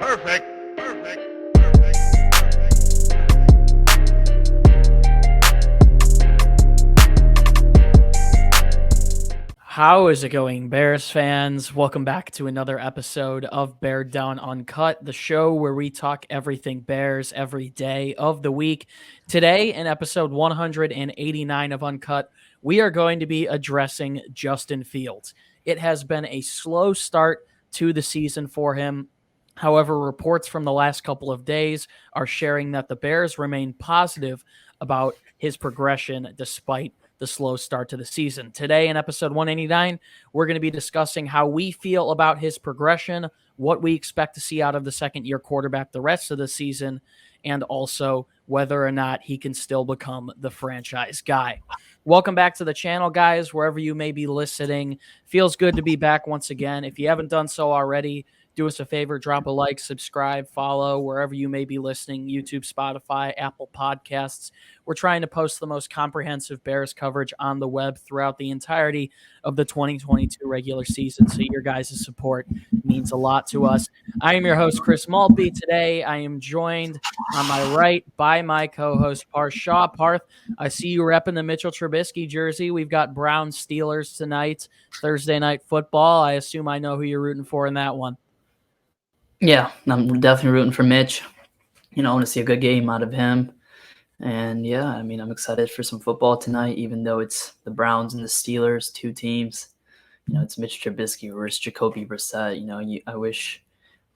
Perfect. How is it going, Bears fans? Welcome back to another episode of Beared Down Uncut, the show where we talk everything Bears every day of the week. Today, in episode 189 of Uncut, we are going to be addressing Justin Fields. It has been a slow start to the season for him. However, reports from the last couple of days are sharing that the Bears remain positive about his progression despite the slow start to the season. Today in episode 189, we're going to be discussing how we feel about his progression, what we expect to see out of the second-year quarterback the rest of the season, and also whether or not he can still become the franchise guy. Welcome back to the channel, guys, wherever you may be listening. Feels good to be back once again. If you haven't done so already, do us a favor, drop a like, subscribe, follow, wherever you may be listening, YouTube, Spotify, Apple Podcasts. We're trying to post the most comprehensive Bears coverage on the web throughout the entirety of the 2022 regular season, so your guys' support means a lot to us. I am your host, Chris Maltby. Today, I am joined on my right by my co-host, Parth Shaw. Parth, I see you repping the Mitchell Trubisky jersey. We've got Browns Steelers tonight, Thursday Night Football. I assume I know who you're rooting for in that one. Yeah, I'm definitely rooting for Mitch. I want to see a good game out of him. And yeah, I'm excited for some football tonight, even though it's the Browns and the Steelers, two teams. It's Mitch Trubisky versus Jacoby Brissett. I wish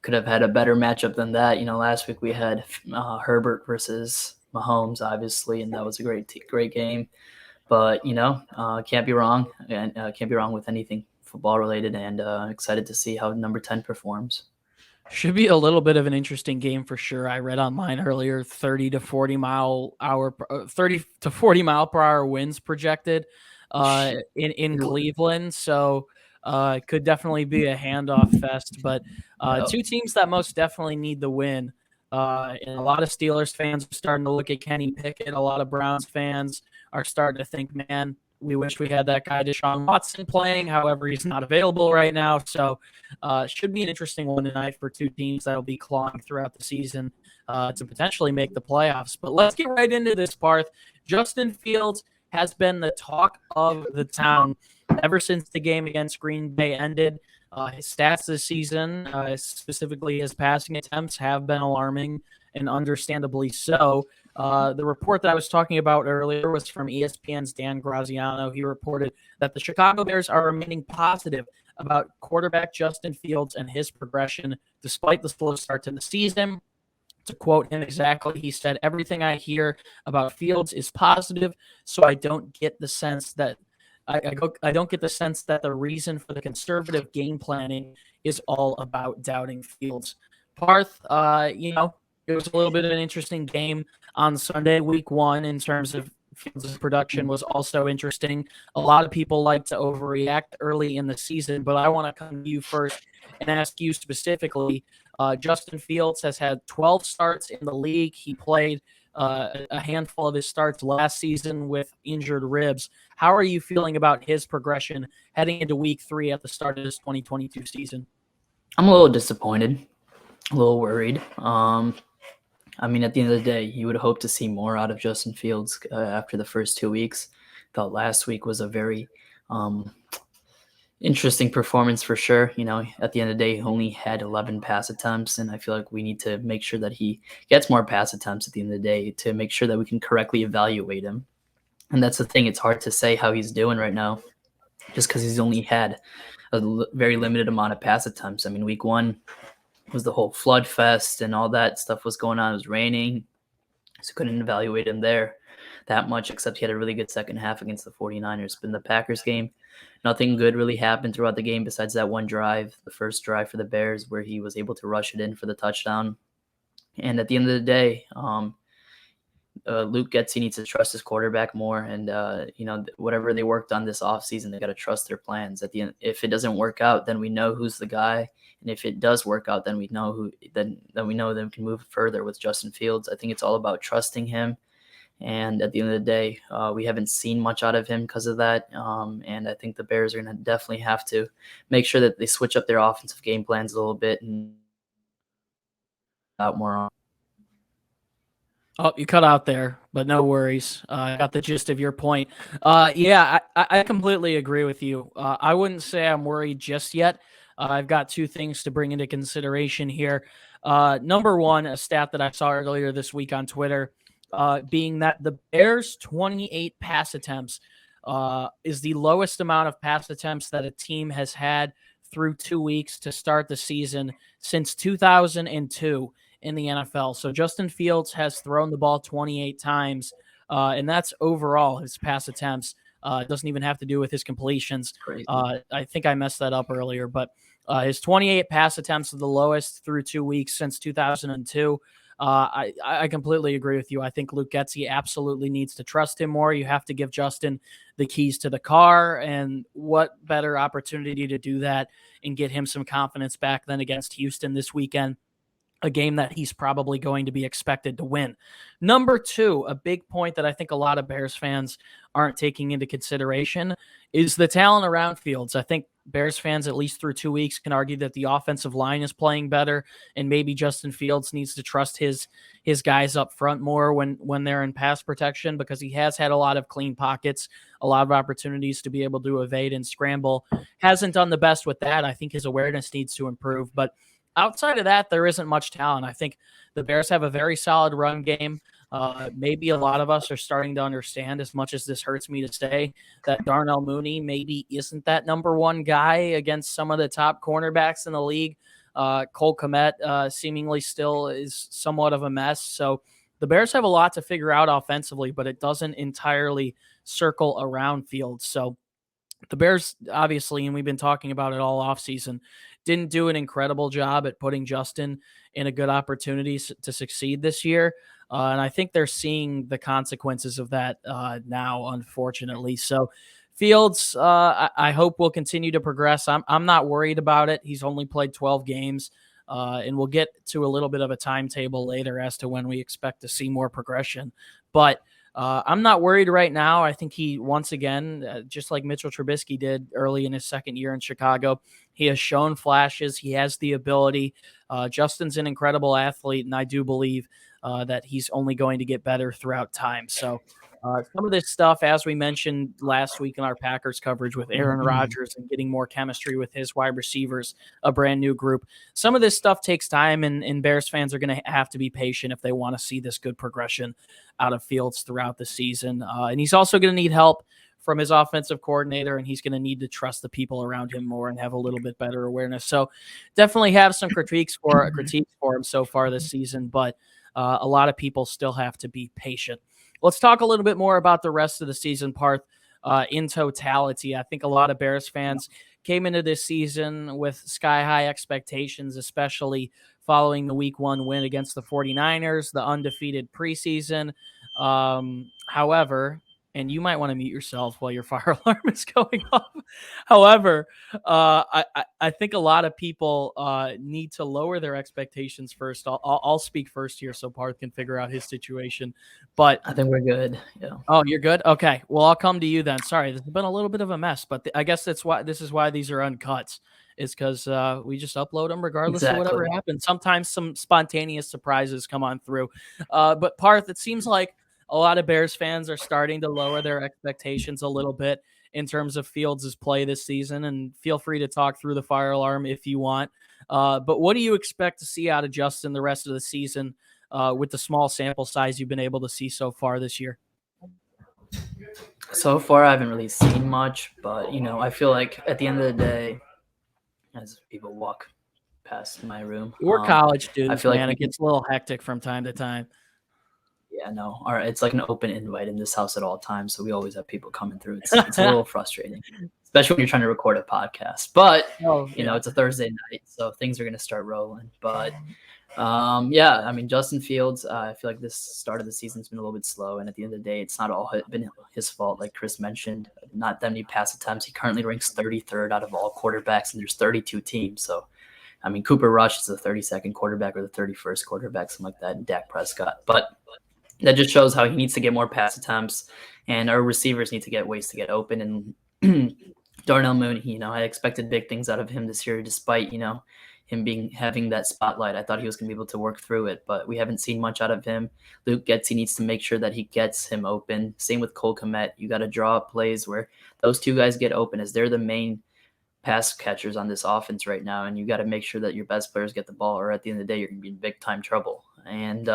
could have had a better matchup than that. Last week we had Herbert versus Mahomes, obviously, and that was a great game. But can't be wrong, and can't be wrong with anything football related. And excited to see how number 10 performs. Should be a little bit of an interesting game for sure. I read online earlier 30 to 40 mile per hour winds projected in Cleveland. So it could definitely be a handoff fest. But two teams that most definitely need the win. And a lot of Steelers fans are starting to look at Kenny Pickett. A lot of Browns fans are starting to think, man, we wish we had that guy Deshaun Watson playing. However, he's not available right now. So should be an interesting one tonight for two teams that will be clawing throughout the season to potentially make the playoffs. But let's get right into this, Parth. Justin Fields has been the talk of the town ever since the game against Green Bay ended. His stats this season, specifically his passing attempts, have been alarming, and understandably so. The report that I was talking about earlier was from ESPN's Dan Graziano. He reported that the Chicago Bears are remaining positive about quarterback Justin Fields and his progression despite the slow start to the season. To quote him exactly, he said, "Everything I hear about Fields is positive, so I don't get the sense that I don't get the sense that the reason for the conservative game planning is all about doubting Fields." Parth, it was a little bit of an interesting game on Sunday, week one, in terms of Fields' production was also interesting. A lot of people like to overreact early in the season, but I want to come to you first and ask you specifically. Justin Fields has had 12 starts in the league. He played a handful of his starts last season with injured ribs. How are you feeling about his progression heading into week 3 at the start of this 2022 season? I'm a little disappointed, a little worried. At the end of the day, you would hope to see more out of Justin Fields after the first 2 weeks. Thought last week was a very interesting performance for sure. At the end of the day, he only had 11 pass attempts, and I feel like we need to make sure that he gets more pass attempts at the end of the day to make sure that we can correctly evaluate him. And that's the thing. It's hard to say how he's doing right now just because he's only had a very limited amount of pass attempts. Week 1 was the whole flood fest and all that stuff was going on. It was raining, so couldn't evaluate him there that much, except he had a really good second half against the 49ers. But in the Packers game, nothing good really happened throughout the game besides that one drive, the first drive for the Bears, where he was able to rush it in for the touchdown. And at the end of the day, Luke Getsy needs to trust his quarterback more, and whatever they worked on this offseason, they got to trust their plans. At the end, if it doesn't work out, then we know who's the guy, and if it does work out, then we know who. Then we know that we can move further with Justin Fields. I think it's all about trusting him, and at the end of the day, we haven't seen much out of him because of that. And I think the Bears are going to definitely have to make sure that they switch up their offensive game plans a little bit and out more on. Oh, you cut out there, but no worries. I got the gist of your point. Yeah, I completely agree with you. I wouldn't say I'm worried just yet. I've got two things to bring into consideration here. Number one, a stat that I saw earlier this week on Twitter, being that the Bears' 28 pass attempts is the lowest amount of pass attempts that a team has had through 2 weeks to start the season since 2002 in the NFL. So Justin Fields has thrown the ball 28 times, and that's overall his pass attempts. It doesn't even have to do with his completions. Crazy. I think I messed that up earlier, but his 28 pass attempts are the lowest through 2 weeks since 2002. I completely agree with you. I think Luke Getsy absolutely needs to trust him more. You have to give Justin the keys to the car, and what better opportunity to do that and get him some confidence back than against Houston this weekend, a game that he's probably going to be expected to win. Number two, a big point that I think a lot of Bears fans aren't taking into consideration is the talent around Fields. I think Bears fans, at least through 2 weeks, can argue that the offensive line is playing better, and maybe Justin Fields needs to trust his guys up front more when they're in pass protection, because he has had a lot of clean pockets, a lot of opportunities to be able to evade and scramble. Hasn't done the best with that. I think his awareness needs to improve, but outside of that, there isn't much talent. I think the Bears have a very solid run game. Maybe a lot of us are starting to understand, as much as this hurts me to say, that Darnell Mooney maybe isn't that number one guy against some of the top cornerbacks in the league. Cole Kmet seemingly still is somewhat of a mess. So the Bears have a lot to figure out offensively, but it doesn't entirely circle around Fields. So the Bears, obviously, and we've been talking about it all offseason, didn't do an incredible job at putting Justin in a good opportunity to succeed this year. And I think they're seeing the consequences of that now, unfortunately. So Fields, I hope will continue to progress. I'm not worried about it. He's only played 12 games. And we'll get to a little bit of a timetable later as to when we expect to see more progression. But I'm not worried right now. I think he, once again, just like Mitchell Trubisky did early in his second year in Chicago, he has shown flashes. He has the ability. Justin's an incredible athlete, and I do believe that he's only going to get better throughout time. So some of this stuff, as we mentioned last week in our Packers coverage with Aaron Rodgers and getting more chemistry with his wide receivers, a brand new group, some of this stuff takes time, and Bears fans are going to have to be patient if they want to see this good progression out of Fields throughout the season. And he's also going to need help from his offensive coordinator, and he's going to need to trust the people around him more and have a little bit better awareness. So definitely have some critiques for him so far this season, but a lot of people still have to be patient. Let's talk a little bit more about the rest of the season, Parth, in totality. I think a lot of Bears fans came into this season with sky-high expectations, especially following the Week 1 win against the 49ers, the undefeated preseason. However, and you might want to mute yourself while your fire alarm is going off. However, I think a lot of people need to lower their expectations first. I'll speak first here so Parth can figure out his situation. But I think we're good. Yeah. Oh, you're good? Okay. Well, I'll come to you then. Sorry, this has been a little bit of a mess, but I guess this is why these are uncuts, is because we just upload them regardless of whatever happens. Sometimes some spontaneous surprises come on through. But Parth, it seems like a lot of Bears fans are starting to lower their expectations a little bit in terms of Fields' play this season, and feel free to talk through the fire alarm if you want. But what do you expect to see out of Justin the rest of the season with the small sample size you've been able to see so far this year? So far, I haven't really seen much, but, I feel like at the end of the day, as people walk past my room, we're college students, I feel man. like It gets a little hectic from time to time. Yeah, no. All right, it's like an open invite in this house at all times, so we always have people coming through. It's a little frustrating, especially when you're trying to record a podcast. But it's a Thursday night, so things are going to start rolling. But yeah, I mean, Justin Fields, I feel like this start of the season's been a little bit slow, and at the end of the day, it's not all been his fault. Like Chris mentioned, not that many pass attempts. He currently ranks 33rd out of all quarterbacks, and there's 32 teams. So, I mean, Cooper Rush is the 32nd quarterback or the 31st quarterback, something like that, and Dak Prescott. But that just shows how he needs to get more pass attempts, and our receivers need to get ways to get open. And Darnell Mooney, I expected big things out of him this year, despite, him having that spotlight. I thought he was going to be able to work through it, but we haven't seen much out of him. Luke Getsy needs to make sure that he gets him open. Same with Cole Kmet. You got to draw up plays where those two guys get open, as they're the main pass catchers on this offense right now, and you got to make sure that your best players get the ball, or at the end of the day, you're going to be in big time trouble. And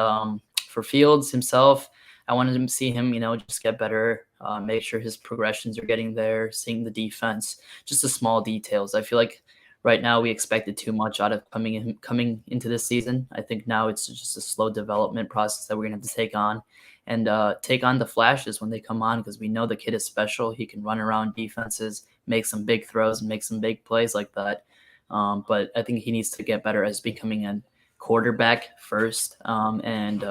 for Fields himself, I wanted to see him, just get better, make sure his progressions are getting there, seeing the defense, just the small details. I feel like right now we expected too much out of coming into this season. I think now it's just a slow development process that we're going to have to take on, and take on the flashes when they come on, because we know the kid is special. He can run around defenses, make some big throws, and make some big plays like that. But I think he needs to get better as becoming a quarterback first, and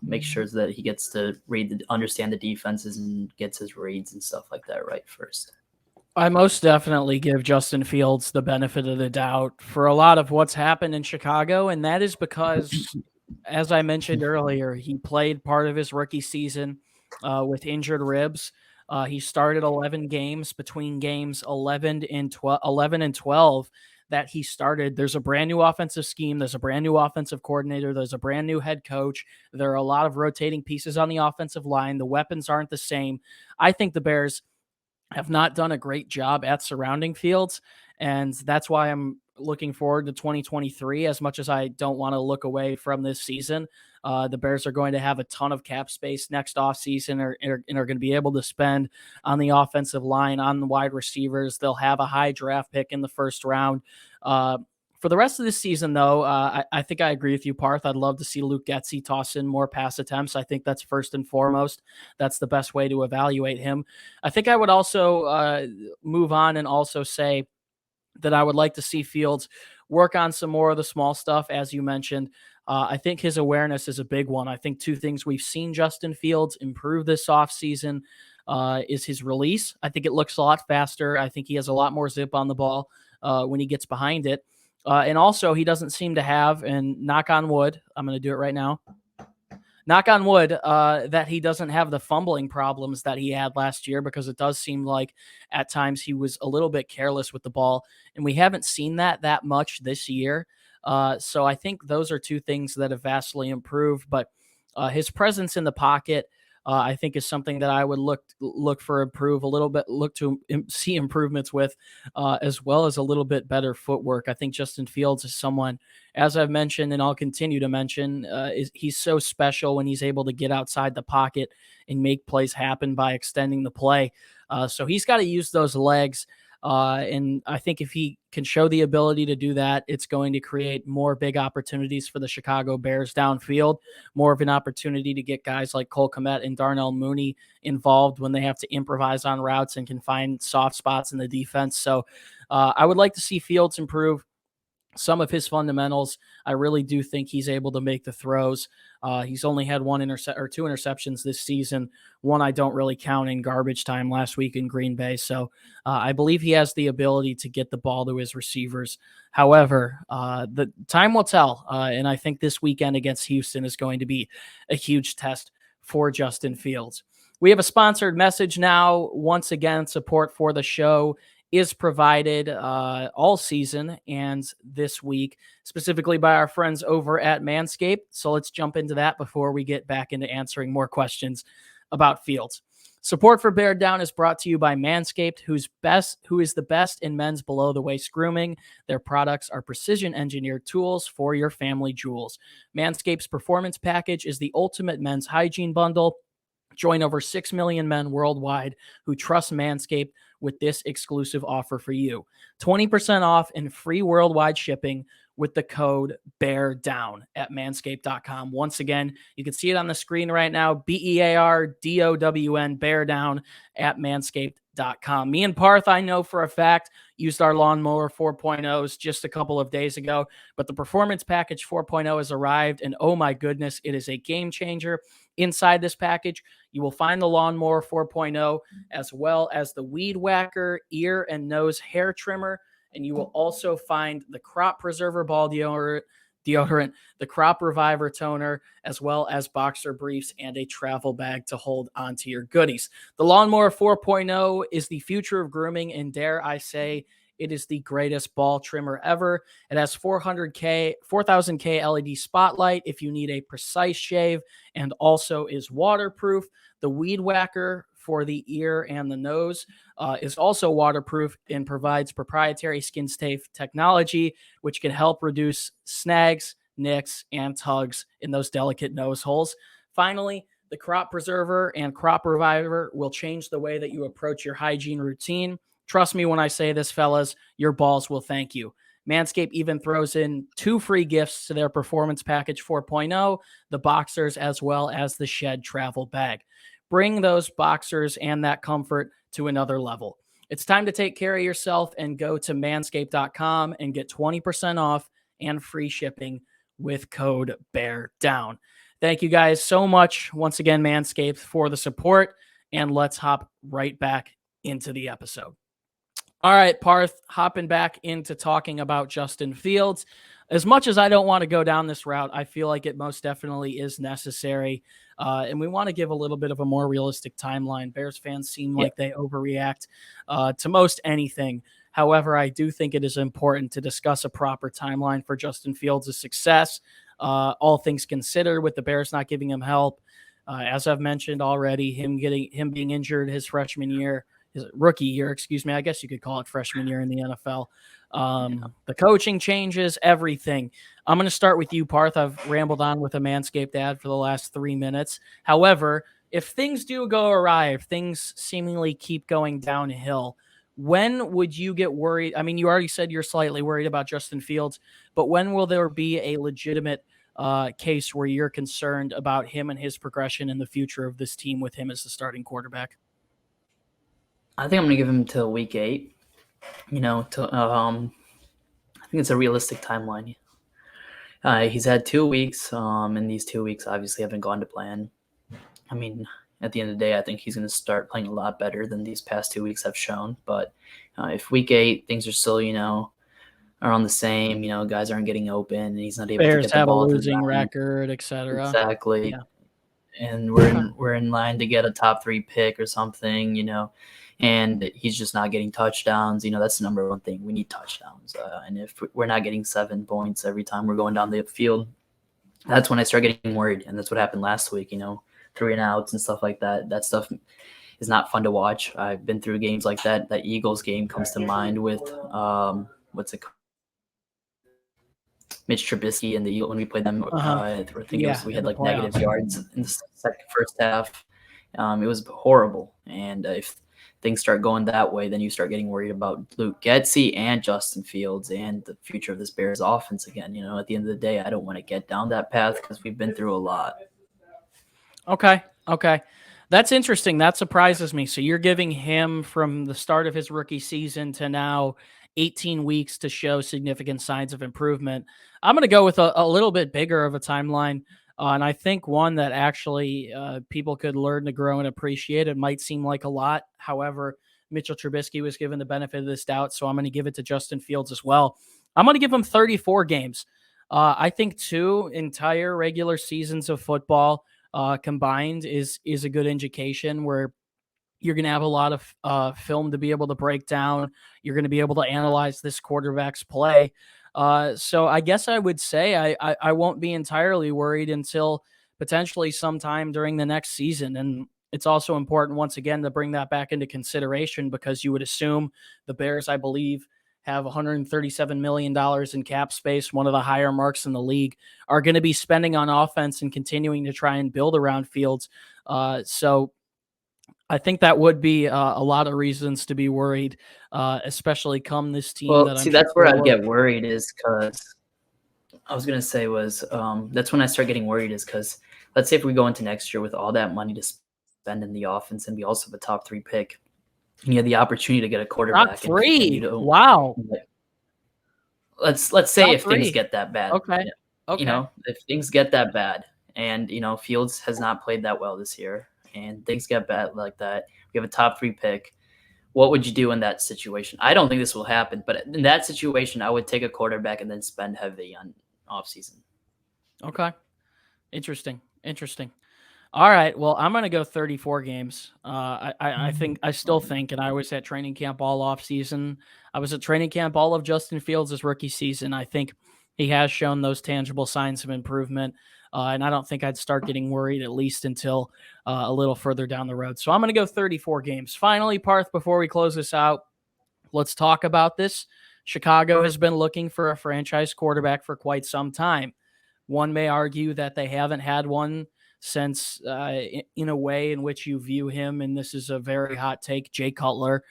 make sure that he gets to understand the defenses and gets his reads and stuff like that right first. I most definitely give Justin Fields the benefit of the doubt for a lot of what's happened in Chicago, and that is because, as I mentioned earlier, he played part of his rookie season with injured ribs. He started 11 games. Between games 11 and 12 that he started, there's a brand new offensive scheme. There's a brand new offensive coordinator. There's a brand new head coach. There are a lot of rotating pieces on the offensive line. The weapons aren't the same. I think the Bears have not done a great job at surrounding Fields, and that's why I'm looking forward to 2023. As much as I don't want to look away from this season, the Bears are going to have a ton of cap space next offseason, and are going to be able to spend on the offensive line, on the wide receivers. They'll have a high draft pick in the first round. For the rest of this season, though, I think I agree with you, Parth. I'd love to see Luke Getsy toss in more pass attempts. I think that's first and foremost. That's the best way to evaluate him. I think I would also move on and also say that I would like to see Fields work on some more of the small stuff, as you mentioned. I think his awareness is a big one. I think two things we've seen Justin Fields improve this offseason is his release. I think it looks a lot faster. I think he has a lot more zip on the ball when he gets behind it. And also, he doesn't seem to have, and knock on wood, I'm going to do it right now, knock on wood, that he doesn't have the fumbling problems that he had last year, because it does seem like at times he was a little bit careless with the ball, and we haven't seen that much this year. So I think those are two things that have vastly improved, but his presence in the pocket, I think, is something that I would look for improve a little bit, look to see improvements with, as well as a little bit better footwork. I think Justin Fields is someone, as I've mentioned, and I'll continue to mention, he's so special when he's able to get outside the pocket and make plays happen by extending the play. So he's got to use those legs. And I think if he can show the ability to do that, it's going to create more big opportunities for the Chicago Bears downfield, more of an opportunity to get guys like Cole Kmet and Darnell Mooney involved when they have to improvise on routes and can find soft spots in the defense. So I would like to see Fields improve some of his fundamentals. I really do think he's able to make the throws. He's only had two interceptions this season. One I don't really count in garbage time last week in Green Bay. So I believe he has the ability to get the ball to his receivers. However, the time will tell. And I think this weekend against Houston is going to be a huge test for Justin Fields. We have a sponsored message now. Once again, support for the show is provided all season and this week, specifically by our friends over at Manscaped. So let's jump into that before we get back into answering more questions about Fields. Support for Beared Down is brought to you by Manscaped, who is the best in men's below-the-waist grooming. Their products are precision-engineered tools for your family jewels. Manscaped's Performance Package is the ultimate men's hygiene bundle. Join over 6 million men worldwide who trust Manscaped with this exclusive offer for you. 20% off and free worldwide shipping with the code BEARDOWN at manscaped.com. Once again, you can see it on the screen right now, BEARDOWN, Bear Down at manscaped.com. Me and Parth, I know for a fact, used our lawnmower 4.0s just a couple of days ago, but the Performance Package 4.0 has arrived, and oh my goodness, it is a game changer. Inside this package, you will find the Lawnmower 4.0, as well as the Weed Whacker ear and nose hair trimmer, and you will also find the Crop Preserver ball deodorant, the Crop Reviver toner, as well as boxer briefs and a travel bag to hold onto your goodies. The Lawnmower 4.0 is the future of grooming, and dare I say, It is the greatest ball trimmer ever. It has 4000K LED spotlight if you need a precise shave, and also is waterproof. The Weed Whacker for the ear and the nose is also waterproof and provides proprietary skin safe technology, which can help reduce snags, nicks, and tugs in those delicate nose holes. Finally, the Crop Preserver and Crop Reviver will change the way that you approach your hygiene routine. Trust me when I say this, fellas, your balls will thank you. Manscaped even throws in 2 free gifts to their Performance Package 4.0, the boxers as well as the Shed travel bag. Bring those boxers and that comfort to another level. It's time to take care of yourself and go to manscaped.com and get 20% off and free shipping with code BEARDOWN. Thank you guys so much once again, Manscaped, for the support, and let's hop right back into the episode. All right, Parth, hopping back into talking about Justin Fields. As much as I don't want to go down this route, I feel like it most definitely is necessary. And we want to give a little bit of a more realistic timeline. Bears fans seem like they overreact to most anything. However, I do think it is important to discuss a proper timeline for Justin Fields' success. All things considered, with the Bears not giving him help. As I've mentioned already, him being injured his rookie year, excuse me. I guess you could call it freshman year in the NFL. The coaching changes, everything. I'm going to start with you, Parth. I've rambled on with a Manscaped ad for the last 3 minutes. However, if things do go awry, if things seemingly keep going downhill, when would you get worried? I mean, you already said you're slightly worried about Justin Fields, but when will there be a legitimate case where you're concerned about him and his progression in the future of this team with him as the starting quarterback? I think I'm going to give him till week 8. I think it's a realistic timeline. He's had 2 weeks, and these 2 weeks obviously haven't gone to plan. I mean, at the end of the day, I think he's going to start playing a lot better than these past 2 weeks have shown. But if week 8 things are still, around the same, guys aren't getting open, and he's not able to Bears get the have a ball losing record, etc. Exactly. Yeah. And we're in line to get a top 3 pick or something, and he's just not getting touchdowns. That's the number one thing. We need touchdowns. And if we're not getting 7 points every time we're going down the field, that's when I start getting worried. And that's what happened last week, 3 and outs and stuff like that. That stuff is not fun to watch. I've been through games like that. That Eagles game comes to mind with, what's it called? Mitch Trubisky and the Eagles when we played them. I think we had like negative yards in the first half. It was horrible. And if things start going that way, then you start getting worried about Luke Getsy and Justin Fields and the future of this Bears offense again. At the end of the day, I don't want to get down that path because we've been through a lot. Okay. That's interesting. That surprises me. So you're giving him from the start of his rookie season to now 18 weeks to show significant signs of improvement. I'm going to go with a little bit bigger of a timeline. And I think one that actually people could learn to grow and appreciate. It might seem like a lot. However, Mitchell Trubisky was given the benefit of this doubt, so I'm going to give it to Justin Fields as well. I'm going to give him 34 games. I think 2 entire regular seasons of football combined is a good indication where you're going to have a lot of film to be able to break down. You're going to be able to analyze this quarterback's play. So I guess I would say I won't be entirely worried until potentially sometime during the next season. And it's also important, once again, to bring that back into consideration because you would assume the Bears, I believe, have $137 million in cap space, one of the higher marks in the league, are going to be spending on offense and continuing to try and build around Fields. So I think that would be a lot of reasons to be worried, especially come this team. Well, that see, I'm that's sure where I'd get worried is because I was going to say that's when I start getting worried is because let's say if we go into next year with all that money to spend in the offense and we also have a top 3 pick, and you have the opportunity to get a quarterback. Top 3? Wow. Let's say top if 3. Things get that bad. Okay. If things get that bad and, Fields has not played that well this year and things get bad like that, we have a top 3 pick. What would you do in that situation? I don't think this will happen, but in that situation, I would take a quarterback and then spend heavy on offseason. Okay. Interesting. All right. Well, I'm going to go 34 games. I still think, and I was at training camp all off season. I was at training camp all of Justin Fields' rookie season. I think he has shown those tangible signs of improvement. And I don't think I'd start getting worried at least until a little further down the road. So I'm going to go 34 games. Finally, Parth, before we close this out, let's talk about this. Chicago has been looking for a franchise quarterback for quite some time. One may argue that they haven't had one since, in a way in which you view him, and this is a very hot take, Jay Cutler,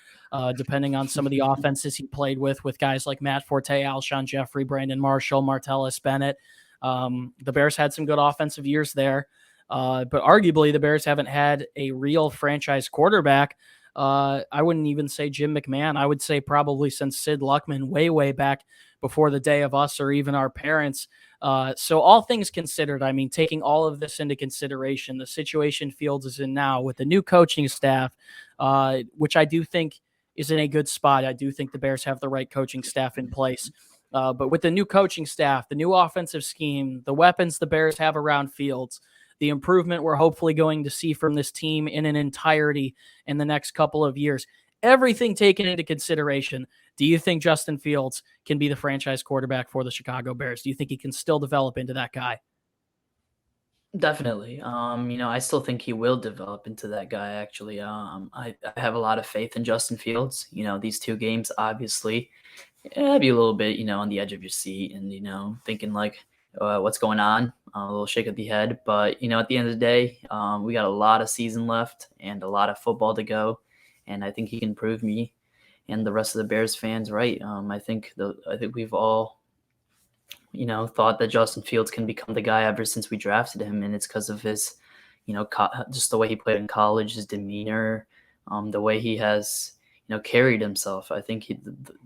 depending on some of the offenses he played with guys like Matt Forte, Alshon Jeffrey, Brandon Marshall, Martellus Bennett. The Bears had some good offensive years there, but arguably the Bears haven't had a real franchise quarterback. I wouldn't even say Jim McMahon. I would say probably since Sid Luckman way, way back before the day of us or even our parents. So all things considered, I mean, taking all of this into consideration, the situation Fields is in now with the new coaching staff, which I do think is in a good spot. I do think the Bears have the right coaching staff in place. But with the new coaching staff, the new offensive scheme, the weapons the Bears have around Fields, the improvement we're hopefully going to see from this team in an entirety in the next couple of years, everything taken into consideration, do you think Justin Fields can be the franchise quarterback for the Chicago Bears? Do you think he can still develop into that guy? Definitely. I still think he will develop into that guy, actually. I have a lot of faith in Justin Fields. These two games, obviously, it'd be a little bit, on the edge of your seat and, thinking like, what's going on? A little shake of the head. But, at the end of the day, we got a lot of season left and a lot of football to go. And I think he can prove me and the rest of the Bears fans right. I think we've all, thought that Justin Fields can become the guy ever since we drafted him. And it's because of his, just the way he played in college, his demeanor, the way he has, carried himself. I think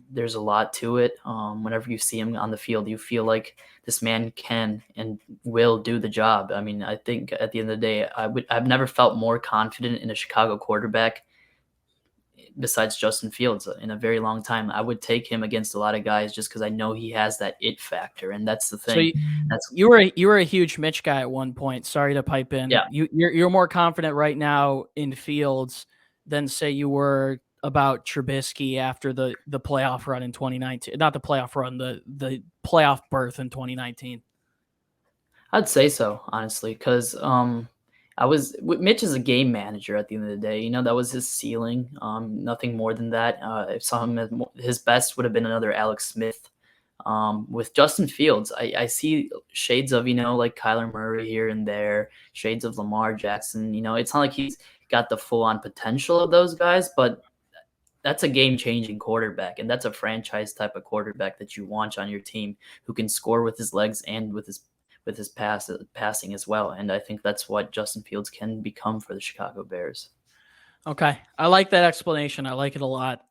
there's a lot to it. Whenever you see him on the field, you feel like this man can and will do the job. I mean, I think at the end of the day, I've never felt more confident in a Chicago quarterback besides Justin Fields in a very long time. I would take him against a lot of guys just because I know he has that it factor, and that's the thing. You were a huge Mitch guy at one point. Sorry to pipe in. Yeah. You're more confident right now in Fields than say you were about Trubisky after the playoff run in 2019. Not the playoff run, the playoff berth in 2019. I'd say so, honestly, because Mitch is a game manager at the end of the day. That was his ceiling. Nothing more than that. I saw him his best would have been another Alex Smith. With Justin Fields, I see shades of, like Kyler Murray here and there, shades of Lamar Jackson. It's not like he's got the full-on potential of those guys, but that's a game-changing quarterback, and that's a franchise type of quarterback that you want on your team who can score with his legs and with his passing as well. And I think that's what Justin Fields can become for the Chicago Bears. Okay. I like that explanation. I like it a lot.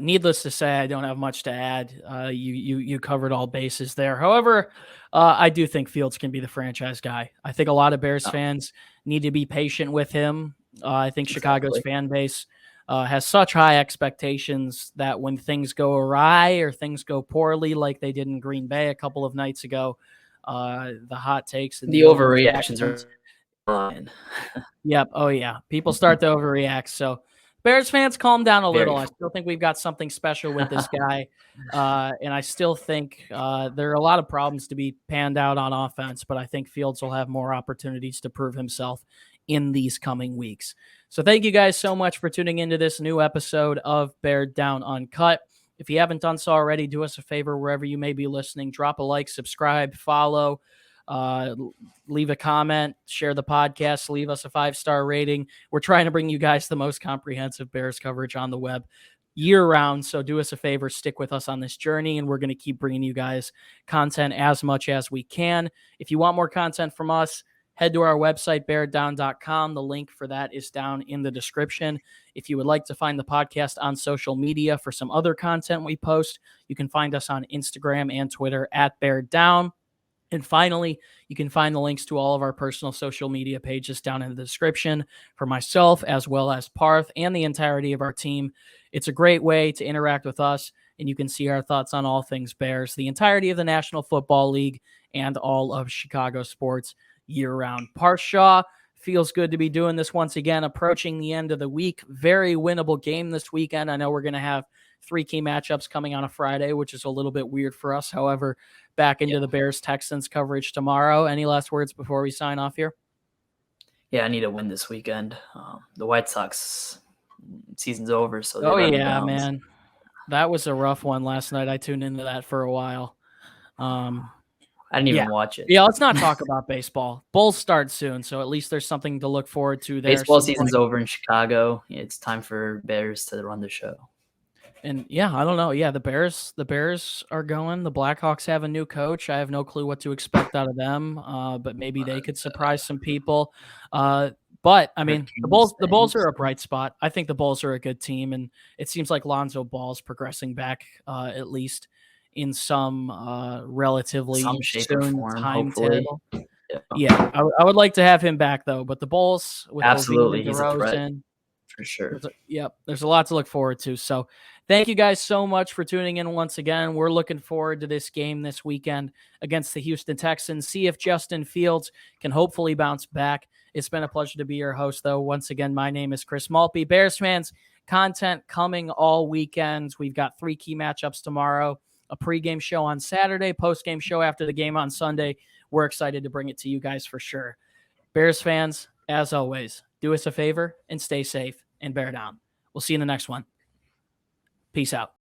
Needless to say, I don't have much to add. You covered all bases there. However, I do think Fields can be the franchise guy. I think a lot of Bears fans need to be patient with him. I think Chicago's fan base has such high expectations that when things go awry or things go poorly, like they did in Green Bay a couple of nights ago, the hot takes and the overreactions are fine. Yep. Oh, yeah. People start to overreact. So Bears fans, calm down a little. I still think we've got something special with this guy. And I still think there are a lot of problems to be panned out on offense, but I think Fields will have more opportunities to prove himself in these coming weeks. So thank you guys so much for tuning into this new episode of Beared Down Uncut. If you haven't done so already, do us a favor wherever you may be listening. Drop a like, subscribe, follow, leave a comment, share the podcast, leave us a 5-star rating. We're trying to bring you guys the most comprehensive Bears coverage on the web year round. So do us a favor, stick with us on this journey, and we're going to keep bringing you guys content as much as we can. If you want more content from us, head to our website, beardown.com. The link for that is down in the description. If you would like to find the podcast on social media for some other content we post, you can find us on Instagram and Twitter at Beared Down. And finally, you can find the links to all of our personal social media pages down in the description for myself, as well as Parth and the entirety of our team. It's a great way to interact with us, and you can see our thoughts on all things Bears, the entirety of the National Football League, and all of Chicago sports year-round. Parth Shaw, Feels good to be doing this once again, approaching the end of the week. Very winnable game this weekend. I know we're going to have 3 key matchups coming on a Friday, which is a little bit weird for us. However, back into the Bears-Texans coverage tomorrow. Any last words before we sign off here? Yeah, I need a win this weekend. The White Sox season's over, so they Oh, let me yeah, down. man. That was a rough one last night. I tuned into that for a while. I didn't even watch it. Yeah, let's not talk about baseball. Bulls start soon, so at least there's something to look forward to there. Baseball season's over in Chicago. It's time for Bears to run the show. And yeah, I don't know. Yeah, the Bears are going. The Blackhawks have a new coach. I have no clue what to expect out of them, but maybe they could surprise some people. But I mean, the Bulls are a bright spot. I think the Bulls are a good team, and it seems like Lonzo Ball's progressing back at least in some relatively shape or soon form, timetable. hopefully. Yeah, I would like to have him back though. But the Bulls with absolutely, LaVine and he's a threat DeRozan, for sure. There's a lot to look forward to. So thank you guys so much for tuning in once again. We're looking forward to this game this weekend against the Houston Texans. See if Justin Fields can hopefully bounce back. It's been a pleasure to be your host, though. Once again, my name is Chris Malpe. Bears fans, content coming all weekends. We've got 3 key matchups tomorrow, a pregame show on Saturday, postgame show after the game on Sunday. We're excited to bring it to you guys for sure. Bears fans, as always, do us a favor and stay safe and bear down. We'll see you in the next one. Peace out.